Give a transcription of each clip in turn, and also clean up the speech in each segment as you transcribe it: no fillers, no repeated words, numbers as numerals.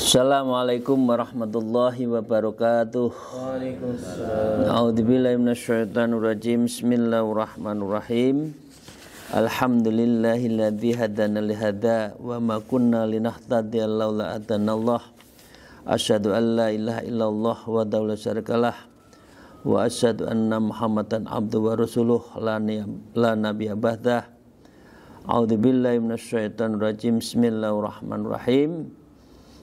Assalamualaikum warahmatullahi wabarakatuh. Waalaikumsalam. A'udzubillahi minasyaitonirrajim. Bismillahirrahmanirrahim. Alhamdulillahilladzi hadana lihada wa ma kunna linahtadiya laula hadanallah. Asyhadu an la ilaha illallah wa la syarikalah wa asyhadu anna Muhammadan abduhu wa rasuluh la nabiyya ba'dah. A'udzubillahi minasyaitonirrajim. Bismillahirrahmanirrahim.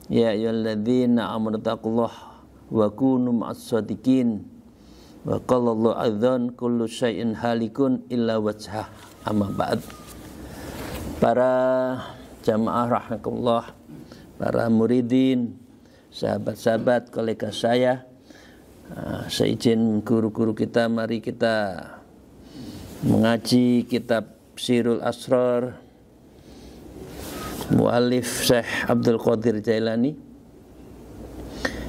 Ya ayyuhalladzina amanu taqullaha wa kunu ma'as-shadiqin wa qala Allahu adzan kullu syai'in halikun illa wajhah. Amma ba'd. Para jamaah rahimakumullah, para muridin, sahabat-sahabat, kolega saya, seizin guru-guru kita, mari kita mengaji kitab Sirul Asrar mu'allif Syekh Abdul Qadir Jailani,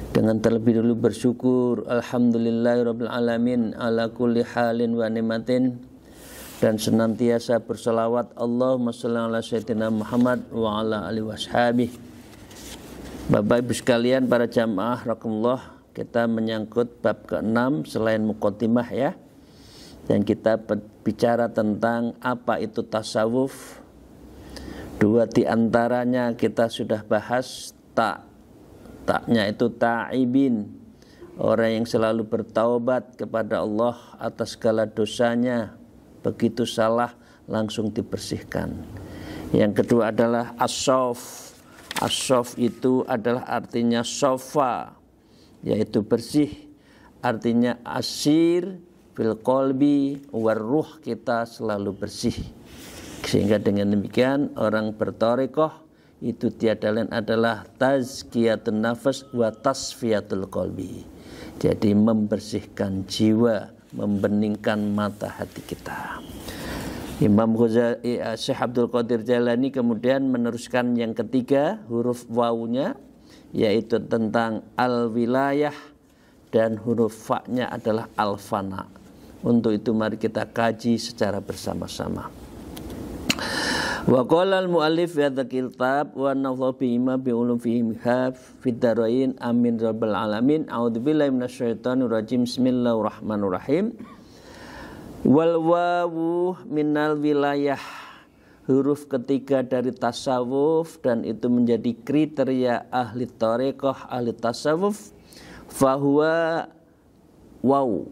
dengan terlebih dulu bersyukur alhamdulillahirabbil alamin ala kulli halin wa ni'matin, dan senantiasa berselawat Allahumma shalli ala sayyidina Muhammad wa ala alihi washabihi. Bapak Ibu sekalian, para jamaah rahimakumullah, kita menyangkut bab ke-6 selain muqaddimah ya, dan kita bicara tentang apa itu tasawuf. Dua di antaranya kita sudah bahas. Taknya itu ta'ibin, orang yang selalu bertaubat kepada Allah atas segala dosanya, begitu salah langsung dibersihkan. Yang kedua adalah as-sof. As-sof itu adalah artinya sofa, yaitu bersih, artinya asir fil qalbi war ruh, kita selalu bersih. Sehingga dengan demikian orang berthariqah itu tiada lain adalah tazkiyatun nafas wa tasfiyatul qalbi. Jadi membersihkan jiwa, membeningkan mata hati kita. Imam Ghazali, Syekh Abdul Qadir Jailani kemudian meneruskan yang ketiga, huruf wawunya, yaitu tentang al-wilayah, dan huruf fa-nya adalah al-fana. Untuk itu mari kita kaji secara bersama-sama. Wa qala al-mu'allif fi hadzal kitab wa nadhafa bima bi ulum fihi fid darain amin rabbal alamin. A'udzubillahi minasyaitonir rajim. Bismillahirrahmanirrahim. Wal wawu minal wilayah, huruf ketiga dari tasawuf, dan itu menjadi kriteria ahli thariqah, ahli tasawuf. Fahuwa waw,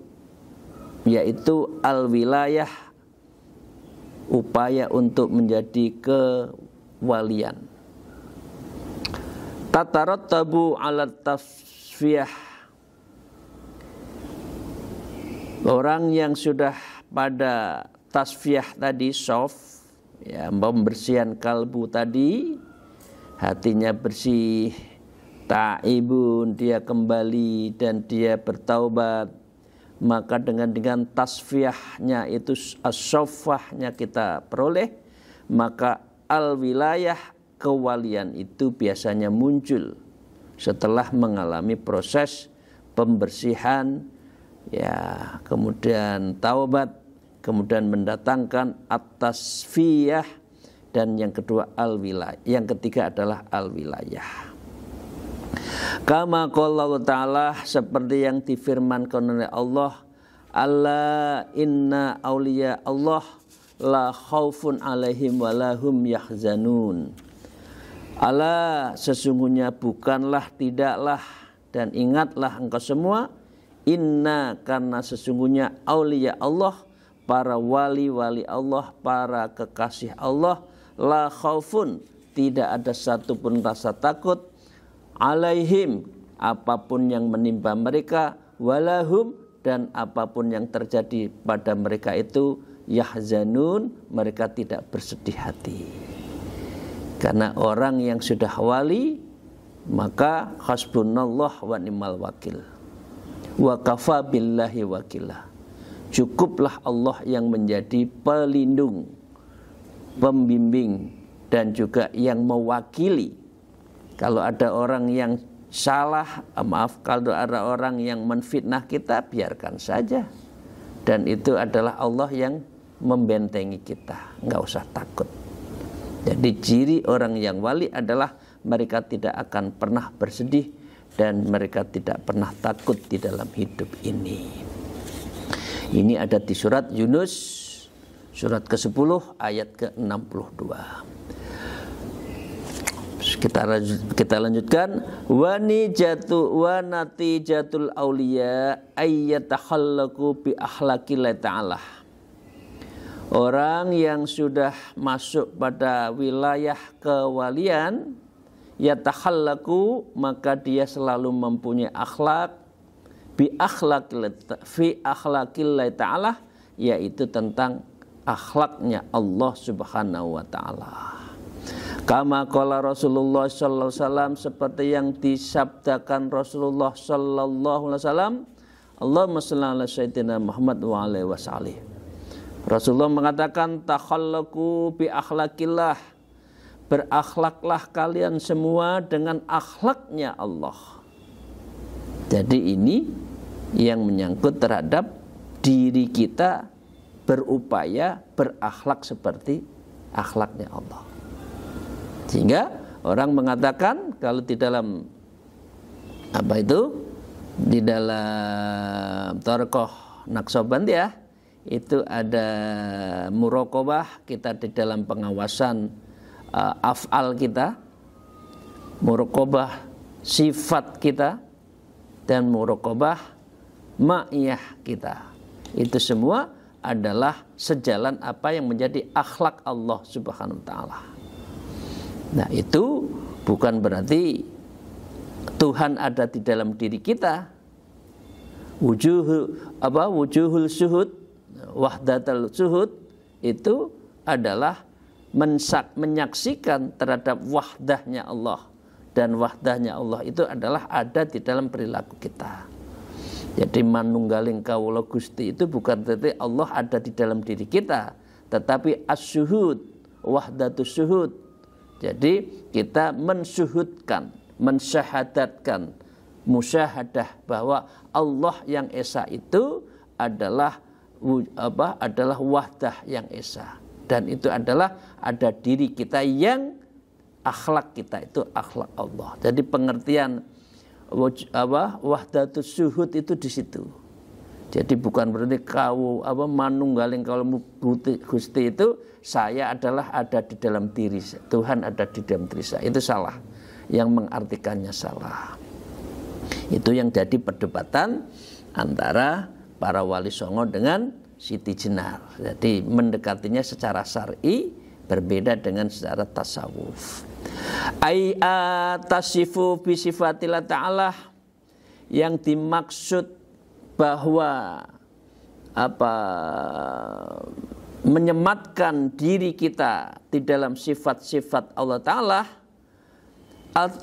yaitu al wilayah, upaya untuk menjadi kewalian. Tatarattabu ala tasfiyah, orang yang sudah pada tasfiyah tadi, sof ya, pembersihan kalbu tadi, hatinya bersih, ta'ibun, dia kembali dan dia bertaubat, maka dengan tasfiyahnya itu, as-soffahnya kita peroleh, maka al-wilayah, kewalian itu biasanya muncul setelah mengalami proses pembersihan ya, kemudian taubat, kemudian mendatangkan at-tasfiyah, dan yang kedua al-wilayah, yang ketiga adalah al-wilayah. Kama qala Allah Ta'ala, seperti yang difirmankan oleh Allah, Alla inna awliya Allah la khaufun alaihim wa lahum yahzanun. Ala, sesungguhnya bukanlah, tidaklah, dan ingatlah engkau semua, inna, karena sesungguhnya awliya Allah, para wali-wali Allah, para kekasih Allah, la khaufun, tidak ada satupun rasa takut, alaihim, apapun yang menimpa mereka, walahum, dan apapun yang terjadi pada mereka itu, yahzanun, mereka tidak bersedih hati. Karena orang yang sudah wali, maka hasbunallah wa ni'mal wakil. Wa kafa billahi wakila. Cukuplah Allah yang menjadi pelindung, pembimbing, dan juga yang mewakili. Kalau ada orang yang salah, maaf, kalau ada orang yang menfitnah kita, biarkan saja. Dan itu adalah Allah yang membentengi kita, nggak usah takut. Jadi ciri orang yang wali adalah mereka tidak akan pernah bersedih dan mereka tidak pernah takut di dalam hidup ini. Ini ada di surat Yunus, surat ke-10 ayat ke-62. Kita lanjutkan. Wa natijatul auliya ayyatakhallaqu bi akhlaqillah ta'ala. Orang yang sudah masuk pada wilayah kewalian, yatakhallaku, maka dia selalu mempunyai akhlak fi akhlaqillah ta'ala, yaitu tentang akhlaknya Allah Subhanahu wa taala. Kama qala Rasulullah sallallahu alaihi wasallam, seperti yang disabdakan Rasulullah sallallahu alaihi wasallam, Allahumma shalli ala sayyidina Muhammad wa alaihi wasallam. Rasulullah mengatakan takhallaqu bi akhlaqillah, berakhlaklah kalian semua dengan akhlaknya Allah. Jadi ini yang menyangkut terhadap diri kita berupaya berakhlak seperti akhlaknya Allah. Sehingga orang mengatakan kalau di dalam di dalam Thariqah Naqsabandiyah itu ada muraqabah kita di dalam pengawasan af'al kita, muraqabah sifat kita, dan muraqabah ma'iyah kita. Itu semua adalah sejalan apa yang menjadi akhlak Allah Subhanahu wa taala. Nah, itu bukan berarti Tuhan ada di dalam diri kita. Wujuhul syuhud, wahdatul syuhud itu adalah menyaksikan terhadap wahdahnya Allah, dan wahdahnya Allah itu adalah ada di dalam perilaku kita. Jadi manunggaling kawula Gusti itu bukan berarti Allah ada di dalam diri kita, tetapi as-syuhud, wahdatus syuhud. Jadi kita mensyuhudkan, mensyahadatkan, musyahadah bahwa Allah yang esa itu adalah adalah wahdah yang esa, dan itu adalah ada diri kita yang akhlak kita itu akhlak Allah. Jadi pengertian wahdatus syuhud itu di situ. Jadi bukan berarti manunggaling kalau Gusti itu saya adalah ada di dalam diri, Tuhan ada di dalam diri saya. Itu salah. Yang mengartikannya salah. Itu yang jadi perdebatan antara para wali songo dengan Siti Jenar. Jadi mendekatinya secara syar'i berbeda dengan secara tasawuf. Tasifu bi sifatillah ta'ala, yang dimaksud bahwa menyematkan diri kita di dalam sifat-sifat Allah Ta'ala,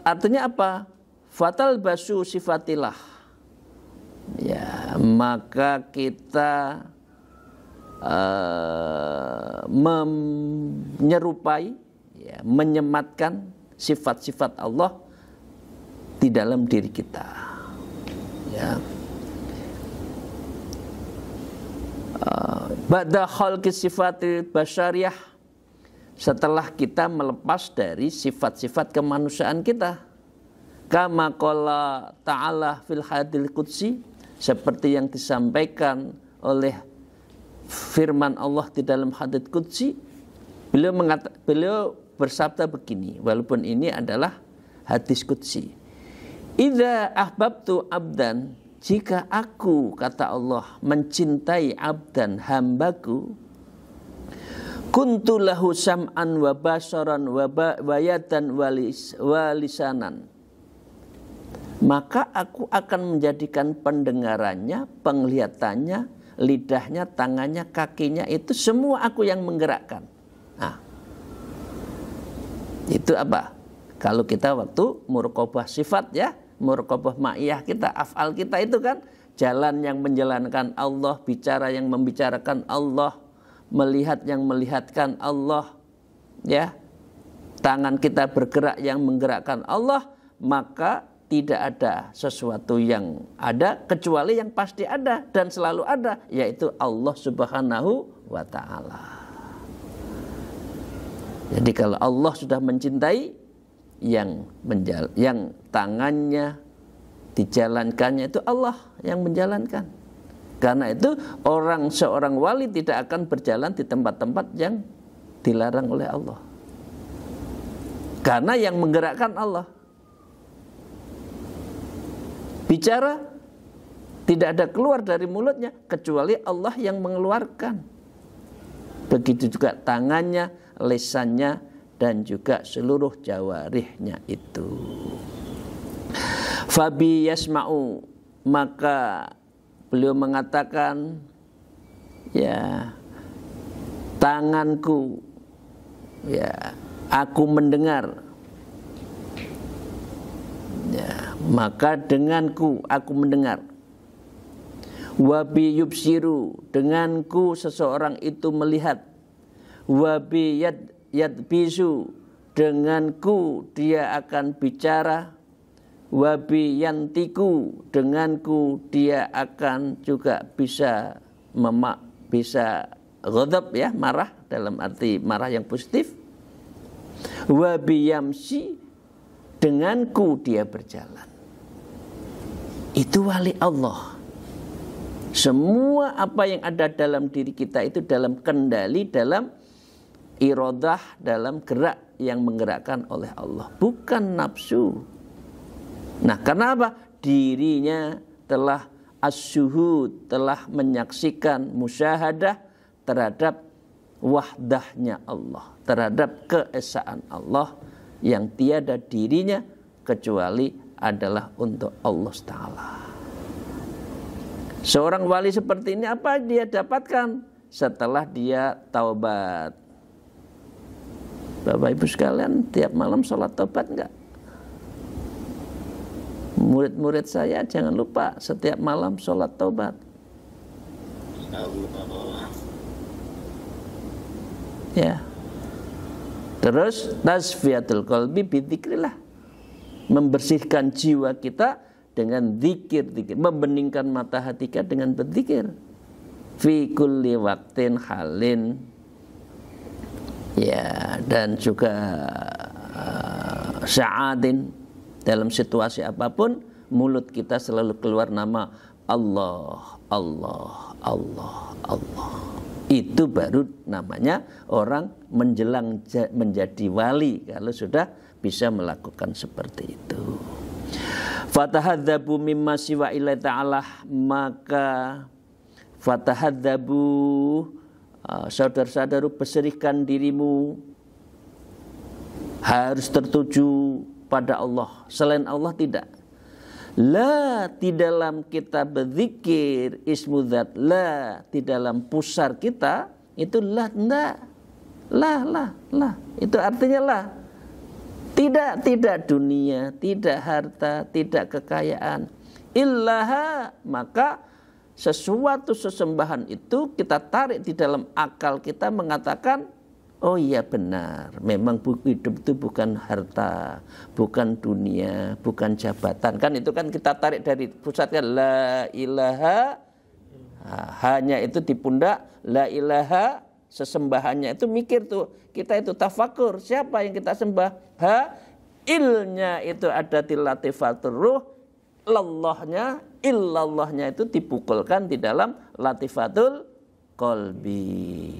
artinya apa? Fatal basu sifatillah, ya, maka kita menyerupai, ya, menyematkan sifat-sifat Allah di dalam diri kita, ya. Ba'da khalqi sifatil basyariyah, setelah kita melepas dari sifat-sifat kemanusiaan kita, kama qala ta'ala fil hadil qudsi, seperti yang disampaikan oleh firman Allah di dalam hadits qudsi. Beliau bersabda begini, walaupun ini adalah hadis qudsi. Idza ahbabtu abdan, jika aku, kata Allah, mencintai abdan, hambaku, kuntu lahu sam'an wa basaran wa yadan wa lisanan, maka aku akan menjadikan pendengarannya, penglihatannya, lidahnya, tangannya, kakinya, itu semua aku yang menggerakkan. Nah, itu apa? Kalau kita waktu muraqabah sifat, ya, muraqabah ma'iyah kita, af'al kita itu kan jalan yang menjalankan Allah, bicara yang membicarakan Allah, melihat yang melihatkan Allah, ya. Tangan kita bergerak yang menggerakkan Allah, maka tidak ada sesuatu yang ada kecuali yang pasti ada dan selalu ada, yaitu Allah Subhanahu wa ta'ala. Jadi kalau Allah sudah mencintai, yang tangannya dijalankannya itu Allah yang menjalankan. Karena itu seorang wali tidak akan berjalan di tempat-tempat yang dilarang oleh Allah. Karena yang menggerakkan Allah. Bicara tidak ada keluar dari mulutnya kecuali Allah yang mengeluarkan. Begitu juga tangannya, lisannya, dan juga seluruh jawarihnya itu. Fabi yasma'u, maka beliau mengatakan, ya, tanganku, ya, aku mendengar, ya, maka denganku aku mendengar. Wabi yubsiru, denganku seseorang itu melihat. Wabi yadbisu, denganku dia akan bicara. Wabi yantiku, denganku dia akan juga bisa ghadab, ya, marah dalam arti marah yang positif. Wabi yamsi, denganku dia berjalan. Itu wali Allah. Semua apa yang ada dalam diri kita itu dalam kendali, dalam iradah, dalam gerak yang menggerakkan oleh Allah, bukan nafsu. Nah, karena apa? Dirinya telah asyuhud, telah menyaksikan musyahadah terhadap wahdahnya Allah, terhadap keesaan Allah yang tiada dirinya kecuali adalah untuk Allah Ta'ala. Seorang wali seperti ini apa dia dapatkan setelah dia taubat? Bapak Ibu sekalian, tiap malam sholat taubat enggak? Murid-murid saya jangan lupa setiap malam sholat taubat. Ya. Terus tasfiyatul qalbi bidzikrillah, membersihkan jiwa kita dengan zikir-zikir, membeningkan mata hati kita dengan berzikir. Fi kulli waqtin halin, ya, dan juga sa'adin, dalam situasi apapun mulut kita selalu keluar nama Allah, Allah, Allah, Allah. Itu baru namanya orang menjelang menjadi wali, kalau sudah bisa melakukan seperti itu. Fatahadzabu mimma siwa illahi ta'ala, maka fatahadzabu, saudara-saudara, bersihkan dirimu, harus tertuju pada Allah, selain Allah tidak. La, di dalam kita berzikir ismu zat, la, di dalam pusar kita itu la, enggak. La, itu artinya la. Tidak dunia, tidak harta, tidak kekayaan. Illaha, maka sesuatu sesembahan itu kita tarik di dalam akal kita mengatakan, oh iya benar, memang hidup itu bukan harta, bukan dunia, bukan jabatan. Kan itu kan kita tarik dari pusat kan, la ilaha, hanya itu di pundak, la ilaha, sesembahannya itu mikir tuh, kita itu tafakur, siapa yang kita sembah? Ilnya itu ada di latifatul ruh, lallahnya, illallahnya itu dipukulkan di dalam latifatul qalbi.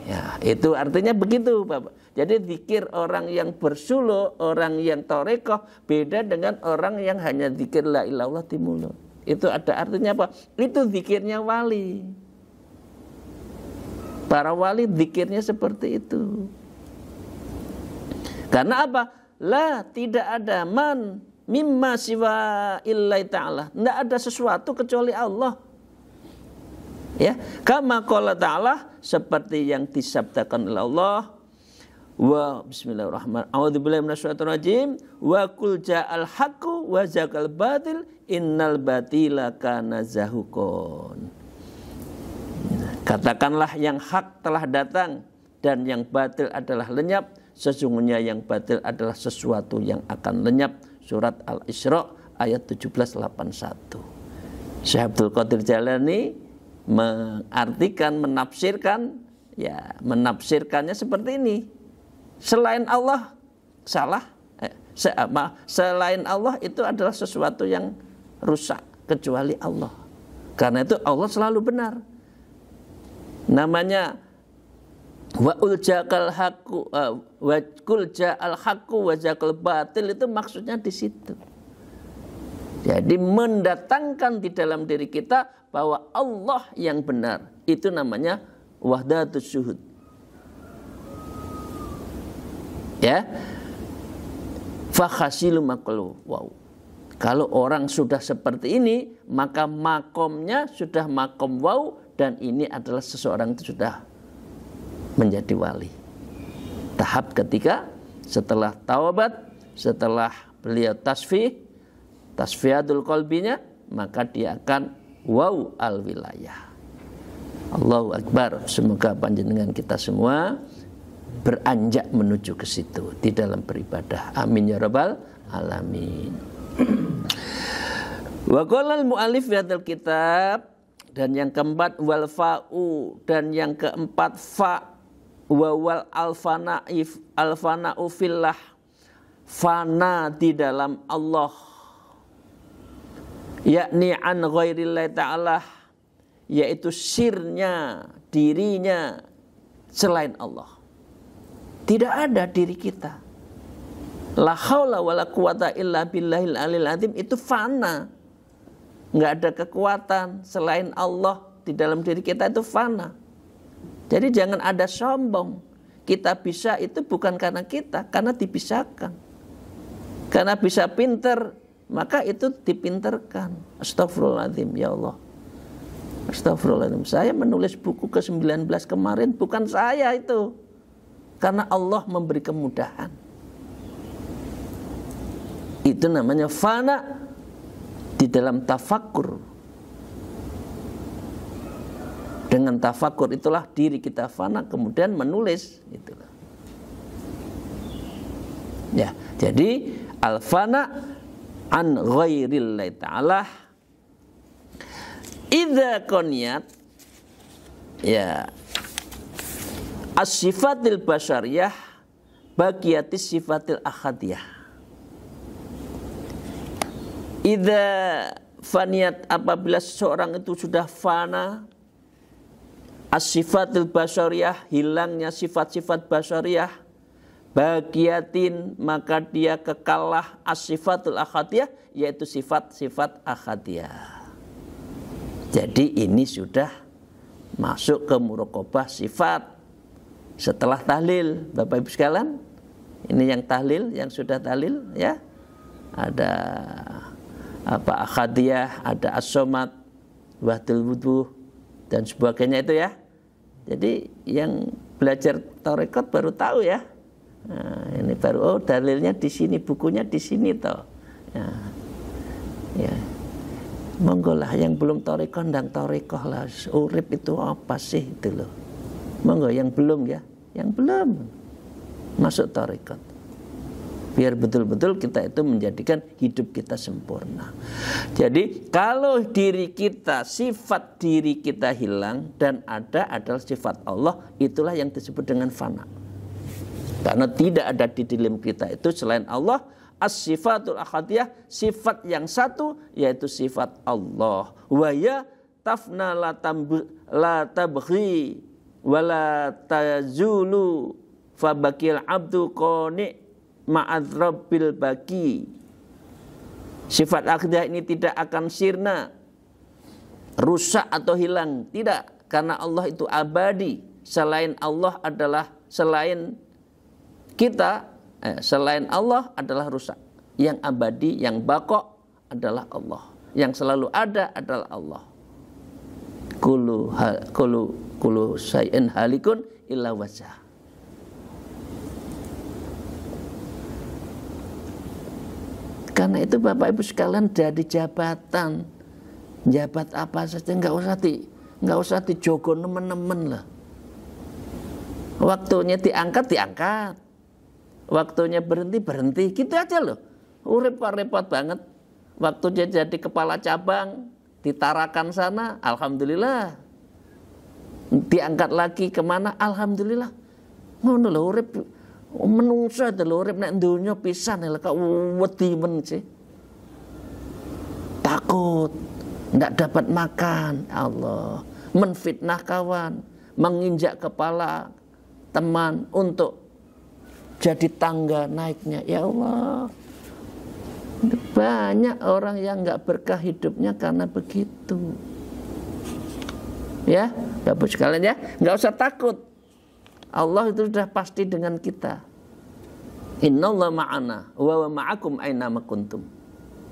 Ya, itu artinya begitu, Bapak. Jadi zikir orang yang bersuluk, orang yang tarekoh beda dengan orang yang hanya zikir la ilaha illallah di mulut. Itu ada artinya apa? Itu zikirnya wali. Para wali zikirnya seperti itu. Karena apa? La, tidak ada man mimma siwa illahi ta'ala. Tidak ada sesuatu kecuali Allah. Ya, kama qala ta'ala, seperti yang disabdakan oleh Allah, wa bismillahirrahmanirrahim. A'udzubillahi minasyaitonir rajim. Wa qul ja'al haqqu wa zaqal batil innal batila kana zahuqan. Katakanlah yang hak telah datang dan yang batil adalah lenyap. Sesungguhnya yang batil adalah sesuatu yang akan lenyap. Surat Al-Isra ayat 1781. Syekh Abdul Qadir Jailani mengartikan, menafsirkannya seperti ini. Selain Allah salah, selain Allah itu adalah sesuatu yang rusak kecuali Allah. Karena itu Allah selalu benar. Namanya wa uljaqal haqqu wa qul ja'al haqqu wa zaqal batil, itu maksudnya di situ. Jadi mendatangkan di dalam diri kita bahwa Allah yang benar, itu namanya wahdatus syuhud. Ya, fakhasilu maqlu. Wow. Kalau orang sudah seperti ini, maka makomnya sudah makom wow, dan ini adalah seseorang itu sudah menjadi wali. Tahap ketiga setelah taubat, setelah beliau tasfiyatul qalbinya, maka dia akan wow al wilayah. Allahu Akbar. Semoga panjenengan kita semua beranjak menuju ke situ di dalam beribadah. Amin ya rabbal alamin. Wa qala al-mu'allif fi hadzal kitab, dan yang keempat wal fa'u, dan yang keempat fa wa wal alfana'u fillah, fana di dalam Allah, yakni an ghairillahi ta'ala, yaitu sirnya, dirinya selain Allah. Tidak ada diri kita. La haula wala quwata illa billahil aliyil azim, itu fana. Enggak ada kekuatan selain Allah di dalam diri kita, itu fana. Jadi jangan ada sombong. Kita bisa itu bukan karena kita, karena dibisahkan. Karena bisa pinter, maka itu dipinterkan. Astagfirullahaladzim, ya Allah. Astagfirullahaladzim. Saya menulis buku ke-19 kemarin, bukan saya itu. Karena Allah memberi kemudahan. Itu namanya fana di dalam tafakkur. Dengan tafakkur itulah diri kita fana, kemudian menulis. Itulah. Ya, jadi al-fana an ghairillahi ta'ala idza qaniyat, ya, as-sifatil basyariyah baqiyatis sifatil ahadiyah. Idza faniyat, apabila seseorang itu sudah fana, as-sifatil basyariyah, hilangnya sifat-sifat basyariyah, baqiyatin, maka dia kekalah as-sifatul ahadiyah, yaitu sifat-sifat ahadiyah. Jadi ini sudah masuk ke muraqabah sifat. Setelah tahlil, Bapak Ibu sekalian, ini yang tahlil, yang sudah tahlil, ya. Ada apa, ahadiyah, ada as-somad, wahdul wuduh, dan sebagainya itu, ya. Jadi yang belajar tarekat baru tahu, ya. Nah, ini baru, oh dalilnya di sini, bukunya di sini toh. Ya. Monggo lah yang belum tarekat ndang tarekat lah. Urip itu apa sih itu loh. Monggo yang belum, ya. Yang belum masuk tarekat. Biar betul-betul kita itu menjadikan hidup kita sempurna. Jadi kalau diri kita, sifat diri kita hilang dan ada adalah sifat Allah, itulah yang disebut dengan fana. Karena tidak ada di dalam kita itu selain Allah. As-sifatul ahadiyah, sifat yang satu, yaitu sifat Allah. Wa ya tafna la tabghi wa la tazulu fa baqil abdu qani ma'ad rabbil baqi. Sifat ahadiyah ini tidak akan sirna, rusak atau hilang, tidak, karena Allah itu abadi. Selain Allah adalah, selain kita, selain Allah adalah rusak. Yang abadi, yang baqo adalah Allah. Yang selalu ada adalah Allah. Kullu syai'in halikun illa wajhah. Karena itu Bapak Ibu sekalian, dari jabatan, jabat apa saja nggak usah dijogo nemen-nemen lah. Waktunya diangkat, waktunya berhenti, gitu aja loh. Repot banget. Waktunya jadi kepala cabang, ditarakan sana, alhamdulillah. Diangkat lagi kemana, alhamdulillah. Ngono lho urip menungso lho urip nek donya pisan lho kok wedi men sih. Takut ndak dapat makan, Allah. Menfitnah kawan, menginjak kepala teman untuk jadi tangga naiknya. Ya Allah. Banyak orang yang nggak berkah hidupnya karena begitu. Ya, Bapak sekalian ya, nggak usah takut. Allah itu sudah pasti dengan kita. Innallaha ma'ana wa ma'akum aina ma kuntum.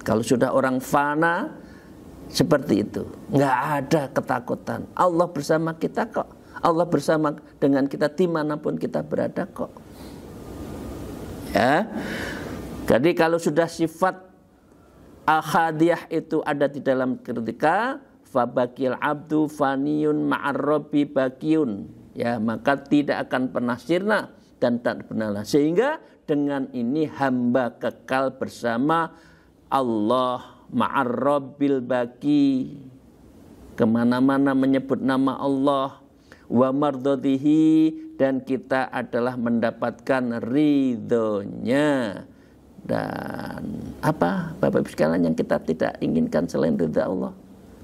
Kalau sudah orang fana seperti itu, nggak ada ketakutan. Allah bersama kita kok. Allah bersama dengan kita dimanapun kita berada kok. Ya. Jadi kalau sudah sifat ahadiyah itu ada di dalam ketika fabakil abdu faniyun ma'ar rabbi bakiyun, ya, maka tidak akan pernah sirna dan tak pernah. Sehingga dengan ini hamba kekal bersama Allah ma'ar rabbil baki, kemana-mana menyebut nama Allah, wa mardodihi, dan kita adalah mendapatkan ridhonya. Dan apa Bapak Ibu sekalian yang kita tidak inginkan selain ridha Allah?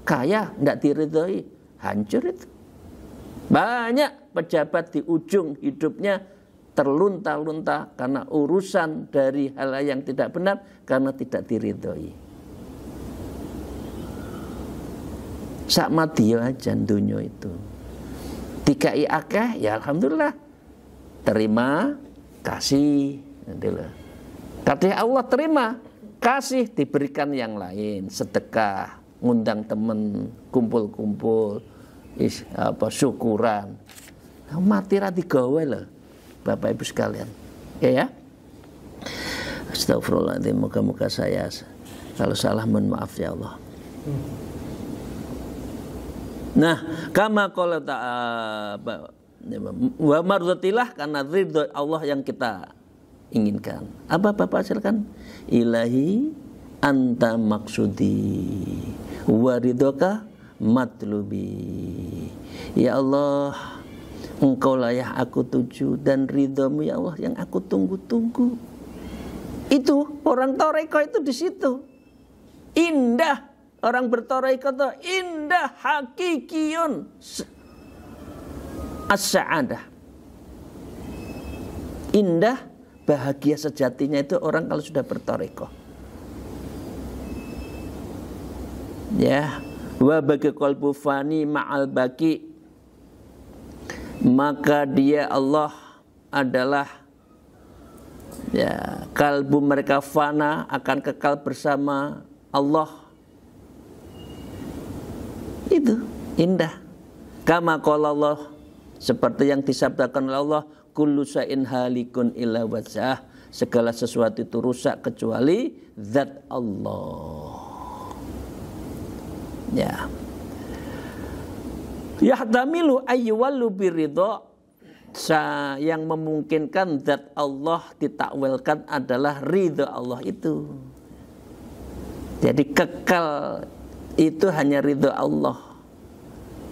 Kaya tidak diridhoi, hancur itu. Banyak pejabat di ujung hidupnya terlunta-lunta karena urusan dari hal yang tidak benar, karena tidak diridhoi. Sakma dia aja dunia itu. Dikai akeh, ya alhamdulillah. Terima, kasih. Kata Allah terima, kasih, diberikan yang lain, sedekah, ngundang temen, kumpul-kumpul, syukuran. Mati ra digawe lho, Bapak Ibu sekalian. Ya. Astagfirullahaladzim, moga-moga saya kalau salah mohon maaf ya Allah. Nah, kama qala ta'ala wa mardatilah, karena ridho Allah yang kita inginkan. Apa Bapak silakan? Ilahi anta maksudi wa ridhoka matlubi. Ya Allah, Engkau lah yang aku tuju dan ridhomu ya Allah yang aku tunggu-tunggu. Itu orang toreko itu di situ. Indah, orang bertoreko itu indah, hakikiyun as-sa'adah. Indah, bahagia sejatinya itu orang kalau sudah bertoreko. Ya, wa bagi qalbu fani ma'al baki, maka dia Allah adalah, ya, kalbu mereka fana akan kekal bersama Allah. Itu indah. Kama qala Allah, seperti yang disabdakan oleh Allah, kullu syai'in halikun illa wajhah, segala sesuatu itu rusak kecuali zat Allah. Ya. Yahtamilu ayyuwallu biridha, yang memungkinkan zat Allah ditakwilkan adalah ridha Allah itu. Jadi kekal itu hanya ridha Allah.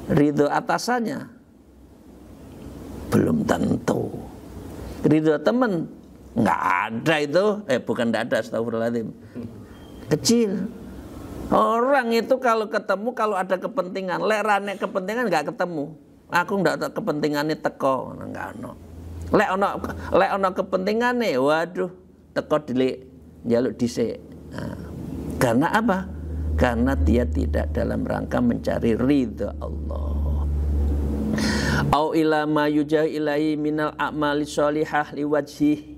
Ridha atasannya belum tentu. Ridha teman nggak ada itu. Bukan nggak ada, astagfirullahaladzim. Kecil. Orang itu kalau ketemu, kalau ada kepentingan, lerane kepentingan nggak ketemu. Aku nggak ada kepentingannya teko, nggak ono. Lek ono kepentingannya, waduh, teko dilik, jaluk dhisik. Nah, karena apa? Karena dia tidak dalam rangka mencari ridha Allah. Au ila ma yujah ilahi minal a'mali sholihah liwajhih.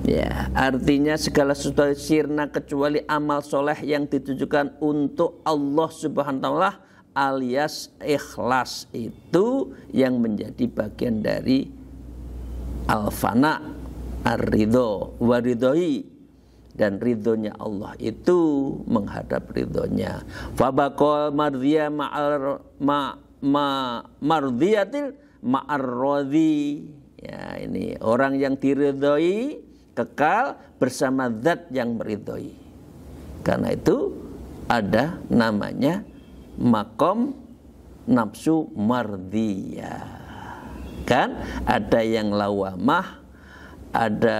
Ya, artinya segala sesuatu sirna kecuali amal soleh yang ditujukan untuk Allah Subhanahu wa ta'ala, alias ikhlas itu yang menjadi bagian dari al-fana ar-ridho wa ridhoi. dan ridhonya Allah itu menghadap ridhonya. Fabaqal mardhiya mardhiyatil ma'arradhi. Ya, ini orang yang diridhoi kekal bersama zat yang meridhoi. Karena itu ada namanya makom nafsu mardhiyah. Kan ada yang lawamah, ada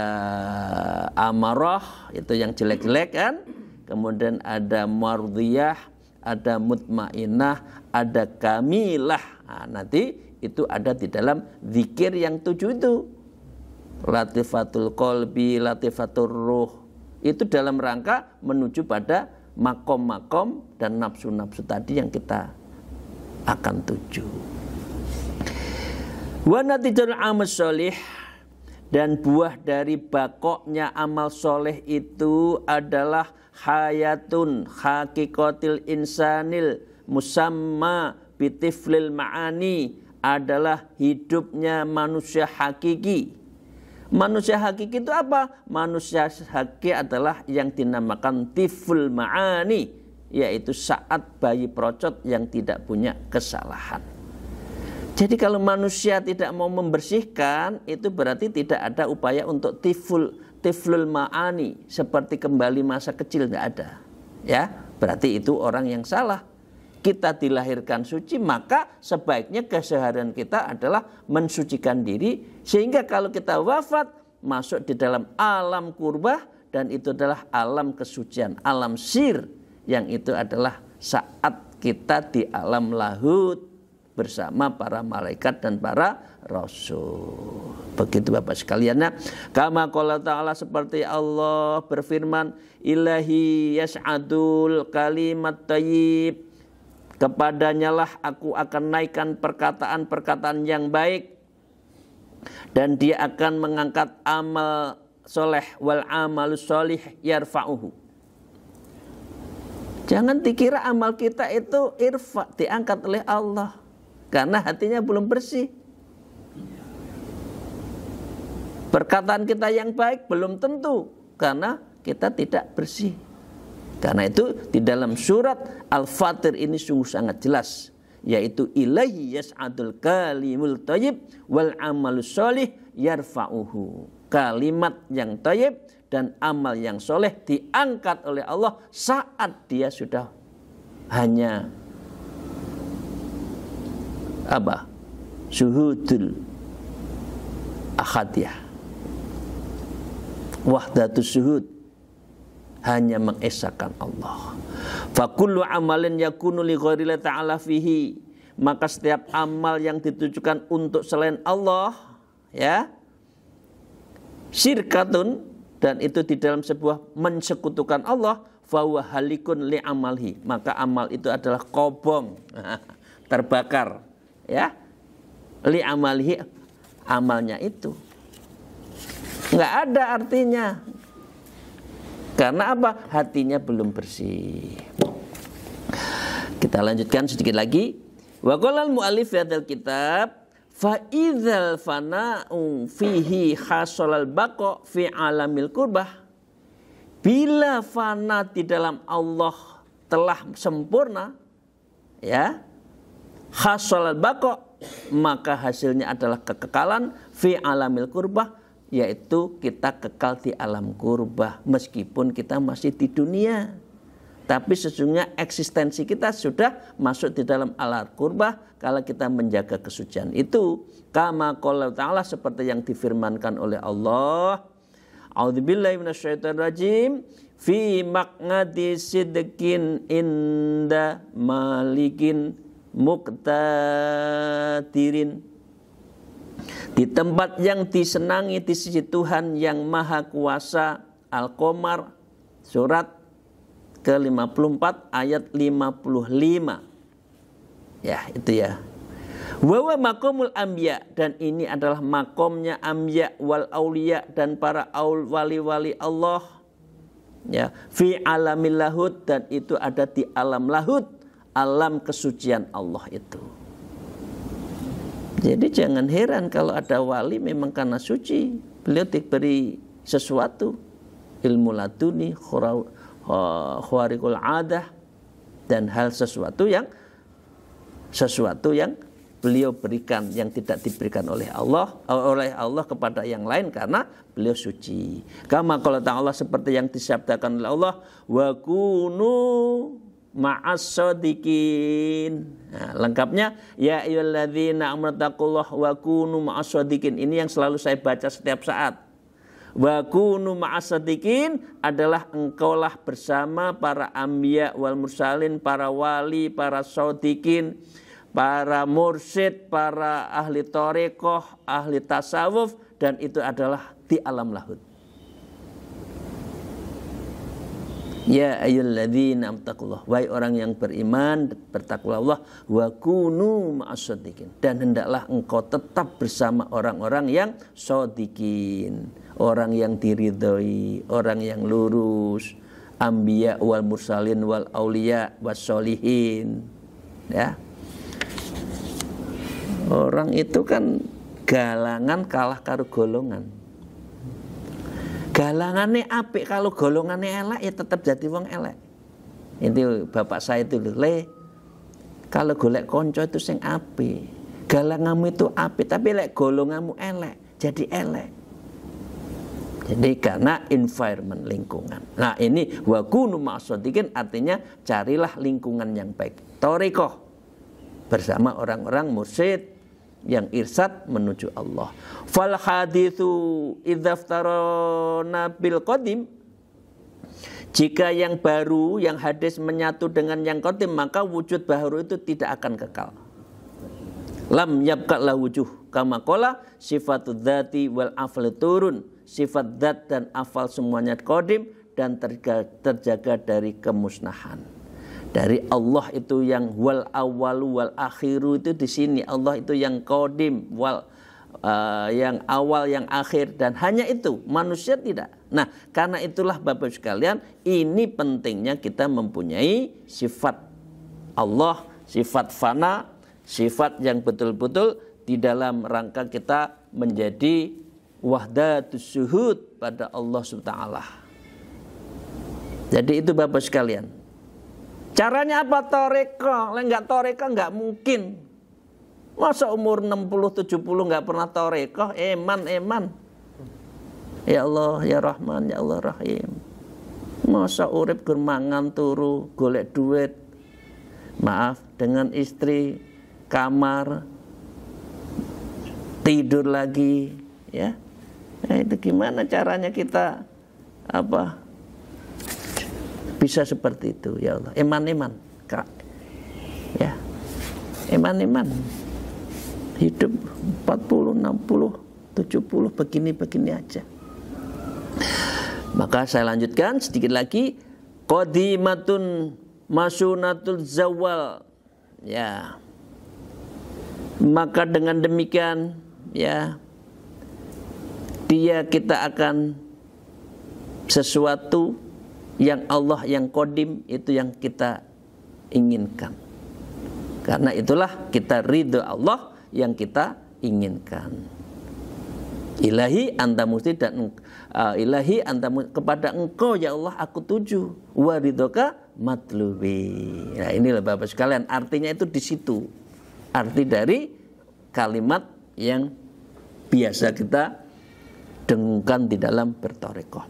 amarah, itu yang jelek-jelek kan. Kemudian ada mardhiyah, ada mutmainah, ada kamilah. Nah, nanti itu ada di dalam zikir yang 7 itu. Latifatul qalbi, latifatul ruh. Itu dalam rangka menuju pada makom-makom dan nafsu-nafsu tadi yang kita akan tuju. Wa natijatul amal sholih, dan buah dari bakoknya amal soleh itu adalah hayatun hakikatil insanil musamma bitiflil ma'ani, adalah hidupnya manusia hakiki. Manusia hakiki itu apa? Manusia hakiki adalah yang dinamakan tiful ma'ani, yaitu saat bayi procot yang tidak punya kesalahan. Jadi kalau manusia tidak mau membersihkan, itu berarti tidak ada upaya untuk tiflul ma'ani, seperti kembali masa kecil, tidak ada. Ya, berarti itu orang yang salah. Kita dilahirkan suci, maka sebaiknya keseharian kita adalah mensucikan diri, sehingga kalau kita wafat masuk di dalam alam kurbah, dan itu adalah alam kesucian, alam sir, yang itu adalah saat kita di alam lahut bersama para malaikat dan para rasul. Begitu Bapak sekalian. Nah, kama qala ta'ala, seperti Allah berfirman, ilahi yas'adul kalimat thayyib, kepadanya lah aku akan naikkan perkataan-perkataan yang baik, dan dia akan mengangkat amal soleh, wal amalus solih yarfa'uhu. Jangan dikira amal kita itu irfa, diangkat oleh Allah, karena hatinya belum bersih. Perkataan kita yang baik belum tentu, karena kita tidak bersih. Karena itu di dalam surat Al-Fatir ini sungguh sangat jelas, yaitu ilaihi yas'adul kalimul thayyib wal amalus sholih yarfa'uhu. Kalimat yang thayyib dan amal yang soleh diangkat oleh Allah saat dia sudah hanya apa? Syuhudul ahadiyah, wahdatus syuhud, hanya mengesahkan Allah. Fa kullu amalin yakunu li ghairillahi ta'ala fihi, maka setiap amal yang ditujukan untuk selain Allah, ya, syirkatun, dan itu di dalam sebuah mensekutukan Allah, fa huwa halikun li amalhi, maka amal itu adalah kobong, terbakar, ya, li amalhi, amalnya itu nggak ada artinya. Karena apa? Hatinya belum bersih. Kita lanjutkan sedikit lagi. Wa qala al-mu'allif fi hadzal kitab fa idzal fana'u fihi hasalal baqa fi alamil qurbah. Bila fana di dalam Allah telah sempurna, ya, hasalal baqa, maka hasilnya adalah kekekalan fi alamil qurbah, yaitu kita kekal di alam kurbah meskipun kita masih di dunia. Tapi sesungguhnya eksistensi kita sudah masuk di dalam alam kurbah kalau kita menjaga kesucian itu. Kama qala ta'ala, seperti yang difirmankan oleh Allah, a'udzubillahi minasyaitonirrajim, fi maq'adi sidqin inda malikin muqtadirin, di tempat yang disenangi di sisi Tuhan yang Maha Kuasa. Al-Qamar surat ke-54 ayat 55. Ya, itu ya. Wa huwa maqamul anbiya, dan ini adalah makomnya anbiya wal auliya, dan para wali-wali Allah. Ya, fi alamil lahud, dan itu ada di alam lahud, alam kesucian Allah itu. Jadi jangan heran kalau ada wali memang karena suci, beliau diberi sesuatu, ilmu laduni, khawariqul adah, dan hal sesuatu yang beliau berikan yang tidak diberikan oleh Allah kepada yang lain karena beliau suci. Kama qala ta'ala, seperti yang disabdakan oleh Allah, wa kunu ma'as shadiqin. Nah, lengkapnya ya ayyuhalladzina amanu taqullaha wa kunu ma'as shadiqin. Ini yang selalu saya baca setiap saat. Wa kunu ma'as shadiqin adalah engkaulah bersama para anbiya wal mursalin, para wali, para shadiqin, para mursyid, para ahli thariqah, ahli tasawuf, dan itu adalah di alam lahud. Ya ayyuhalladzina amtaqullah, wahai orang yang beriman, bertakwalah Allah, wa kunu ma'as-shadiqin, dan hendaklah engkau tetap bersama orang-orang yang shadiqin, orang yang diridhoi, orang yang lurus, anbiya wal mursalin wal auliya was sholihin. Ya. Orang itu kan galangan kalah karo golongan. Galangannya apik, kalau golongannya elek ya tetap jadi wong elek. Itu bapak saya itu, le, kalau golek konco itu sing apik, galanganmu itu apik, tapi lek golonganmu elek jadi elek. Jadi karena environment, lingkungan. Nah ini wa kunu ma'as-shadiqin artinya carilah lingkungan yang baik. Thariqah bersama orang-orang mursyid yang irsyad menuju Allah. Fal haditsu idzaftarana bil qadim, jika yang baru, yang hadis menyatu dengan yang qadim, maka wujud baru itu tidak akan kekal. Lam yabqa la wujuh kama qala sifatud dzati wal afal turun. Sifat dzat dan afal semuanya qadim dan terjaga dari kemusnahan. Dari Allah itu yang wal awalu wal akhiru, itu di sini Allah itu yang qadim, yang awal yang akhir, dan hanya itu, manusia tidak. Nah, karena itulah Bapak sekalian, ini pentingnya kita mempunyai sifat Allah, sifat fana, sifat yang betul-betul di dalam rangka kita menjadi wahdatus syuhud pada Allah SWT. Jadi itu Bapak sekalian. Caranya apa? Thariqah. Lah enggak thariqah enggak mungkin. Masa umur 60-70 enggak pernah thariqah? Eman. Ya Allah, ya Rahman, ya Allah Rahim. Masa urip gur mangan turu, golek duit. Maaf, dengan istri, kamar, tidur lagi, ya. Nah, itu gimana caranya kita bisa seperti itu, ya Allah. Eman, Kak. Ya. Eman. Hidup 40, 60, 70 begini aja. Maka saya lanjutkan sedikit lagi. Qadimatun masunatul zawal. Ya. Maka dengan demikian, ya, kita akan sesuatu yang Allah yang qadim itu yang kita inginkan. Karena itulah kita ridho Allah yang kita inginkan. Ilahi anta musti dan ilahi anta kepada engkau ya Allah aku tuju, wa ridhoka matlubi. Nah inilah Bapak sekalian, artinya itu di situ. Arti dari kalimat yang biasa kita dengungkan di dalam berthariqah.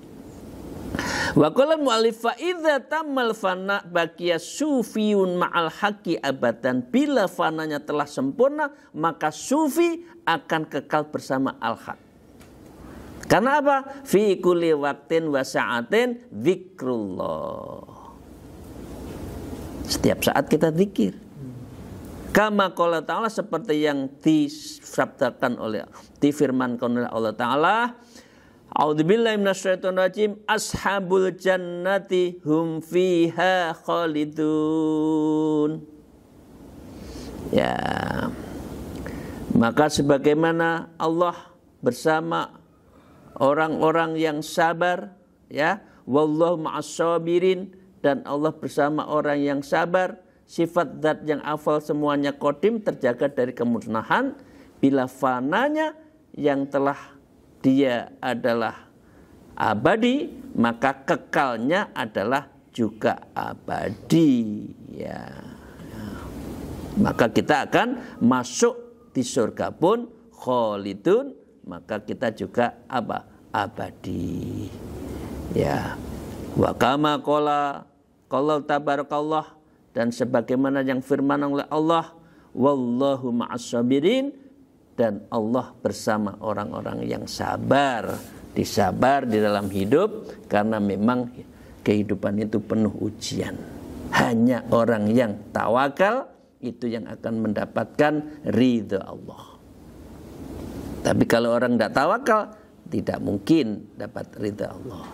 Wa qala mu'allif fa idza tammal fana baqiya sufiyun ma'al haqqi abadan. Bila fananya telah sempurna, maka sufi akan kekal bersama al-haq. Karena apa? Fi kulli waqtin wa sa'atin dzikrullah. Setiap saat kita zikir. Kama qala ta'ala, seperti yang disabdakan oleh, difirmankan oleh Allah Ta'ala, A'udzubillahi minasyaitonirrajim, ashabul jannati hum fiha khalidun. Ya. Maka sebagaimana Allah bersama orang-orang yang sabar, ya, wallahu ma'as-sabirin, dan Allah bersama orang yang sabar, sifat zat yang afal semuanya qadim, terjaga dari kemusnahan. Bila fananya yang telah dia adalah abadi, maka kekalnya adalah juga abadi. Ya. Maka kita akan masuk di surga pun khalidun, maka kita juga apa? Abadi. Ya. Wa kama qala tabarakallah, dan sebagaimana yang firman oleh Allah, wallahu ma'as sabirin, dan Allah bersama orang-orang yang sabar. Disabar di dalam hidup karena memang kehidupan itu penuh ujian. Hanya orang yang tawakal itu yang akan mendapatkan ridha Allah. Tapi kalau orang tidak tawakal, tidak mungkin dapat ridha Allah.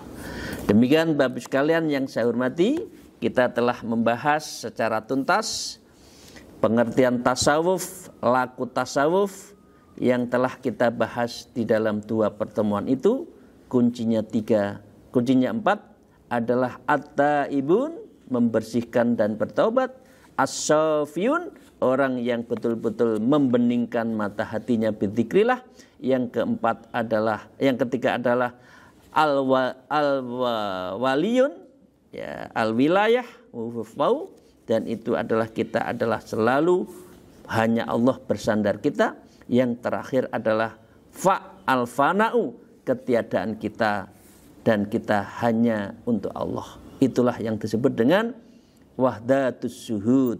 Demikian Bapak sekalian yang saya hormati, kita telah membahas secara tuntas pengertian tasawuf, laku tasawuf yang telah kita bahas di dalam 2 pertemuan itu. Kuncinya 3, kuncinya 4 adalah at-taibun, membersihkan dan bertaubat, as-safiyun, orang yang betul-betul membeningkan mata hatinya bidzikrillah. Yang keempat adalah, yang ketiga adalah al-waliyun, ya, al-wilayah, dan itu adalah kita adalah selalu hanya Allah bersandar kita. Yang terakhir adalah al-fana'u, ketiadaan kita dan kita hanya untuk Allah. Itulah yang disebut dengan wahdatus syuhud.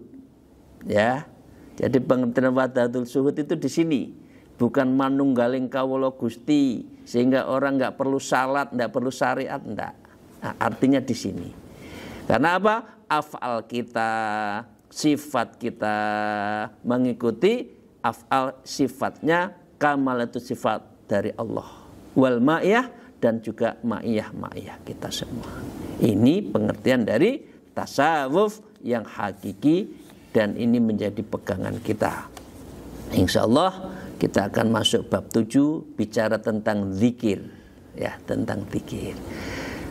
Ya. Jadi pengertian wahdatul syuhud itu di sini, bukan manunggaling kawula Gusti sehingga orang enggak perlu salat, enggak perlu syariat, enggak. Nah, artinya di sini. Karena apa? Af'al kita, sifat kita mengikuti af'al, sifatnya kamalatus sifat dari Allah. Wal ma'iyah, dan juga ma'iyah kita semua. Ini pengertian dari tasawuf yang hakiki, dan ini menjadi pegangan kita. Insya Allah kita akan masuk bab 7, bicara tentang zikir, ya, tentang zikir.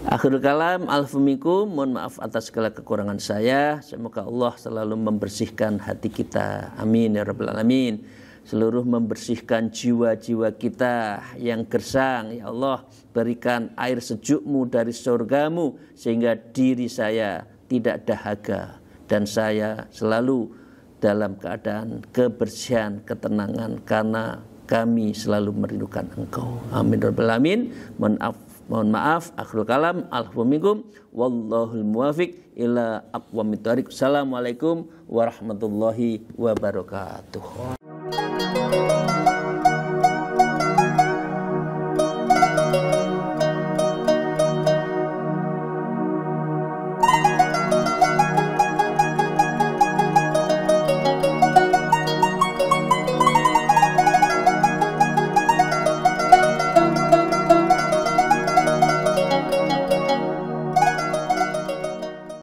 Akhirul kalam, alfumikum, mohon maaf atas segala kekurangan saya. Semoga Allah selalu membersihkan hati kita. Amin ya rabbal alamin. Seluruh membersihkan jiwa-jiwa kita yang gersang. Ya Allah, berikan air sejukmu dari surgamu sehingga diri saya tidak dahaga dan saya selalu dalam keadaan kebersihan, ketenangan, karena kami selalu merindukan Engkau. Amin ya rabbal alamin. Mohon maaf, akhirul kalam, alhamdulillah, wallahul muwafiq ila aqwamit thoriq. Assalamualaikum warahmatullahi wabarakatuh.